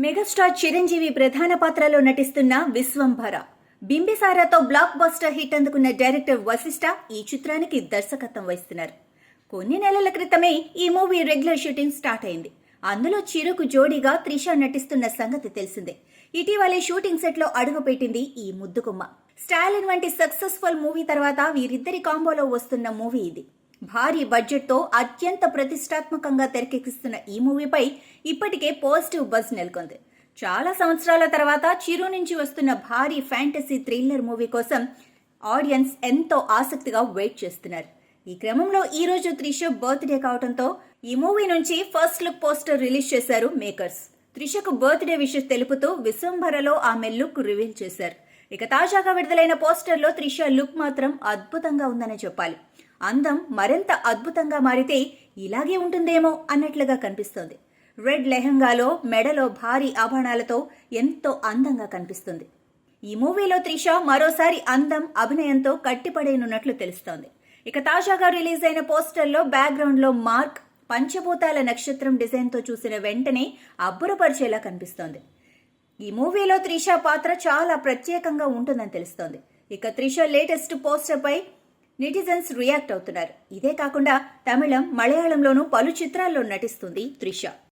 Megastar Chiranjeevi ప్రధాన పాత్రలో నటిస్తున్న విశ్వంభర. బింబిసారాతో బ్లాక్ బస్టర్ హిట్ అందుకున్న డైరెక్టర్ వశిష్ఠ ఈ చిత్రానికి దర్శకత్వం వహిస్తున్నారు. కొన్ని నెలల క్రితమే ఈ మూవీ రెగ్యులర్ షూటింగ్ స్టార్ట్ అయింది. అందులో చిరుకు జోడీగా త్రిష నటిస్తున్న సంగతి తెలిసిందే. ఇటీవలే షూటింగ్ సెట్ లో అడుగుపెట్టింది ఈ ముద్దుగుమ్మ. స్టాలిన్ వంటి సక్సెస్ఫుల్ మూవీ తర్వాత వీరిద్దరి కాంబోలో వస్తున్న మూవీ ఇది. భారీ బడ్జెట్ తో అత్యంత ప్రతిష్టాత్మకంగా తెరకెక్కిస్తున్న ఈ మూవీపై ఇప్పటికే పాజిటివ్ బజ్ నెలకొంది. చాలా సంవత్సరాల తర్వాత చిరు నుంచి వస్తున్న భారీ ఫ్యాంటసీ థ్రిల్లర్ మూవీ కోసం ఆడియన్స్ ఎంతో ఆసక్తిగా వెయిట్ చేస్తున్నారు. ఈ క్రమంలో ఈ రోజు త్రిష బర్త్డే కావడంతో ఈ మూవీ నుంచి ఫస్ట్ లుక్ పోస్టర్ రిలీజ్ చేశారు మేకర్స్. త్రిషకు బర్త్డే విషెస్ తెలుపుతూ విశ్వంభరలో ఆమె లుక్ రివీల్ చేశారు. ఇక తాజాగా విడుదలైన పోస్టర్లో త్రిష లుక్ మాత్రం అద్భుతంగా ఉందనే చెప్పాలి. అందం మరింత అద్భుతంగా మారితే ఇలాగే ఉంటుందేమో అన్నట్లుగా కనిపిస్తోంది. రెడ్ లెహంగాలో మెడలో భారీ ఆభరణాలతో ఎంతో అందంగా కనిపిస్తుంది. ఈ మూవీలో త్రిష మరోసారి అందం అభినయంతో కట్టిపడేనున్నట్లు తెలుస్తోంది. ఇక తాజాగా రిలీజ్ అయిన పోస్టర్లో బ్యాక్గ్రౌండ్ లో మార్క్ పంచభూతాల నక్షత్రం డిజైన్ తో చూసిన వెంటనే అబ్బురపరిచేలా కనిపిస్తోంది. ఈ మూవీలో త్రిష పాత్ర చాలా ప్రత్యేకంగా ఉంటుందని తెలుస్తోంది. ఇక త్రిష లేటెస్ట్ పోస్టర్ పై నెటిజన్స్ రియాక్ట్ అవుతున్నారు. ఇదే కాకుండా తమిళం, మలయాళంలోనూ పలు చిత్రాల్లో నటిస్తుంది త్రిష.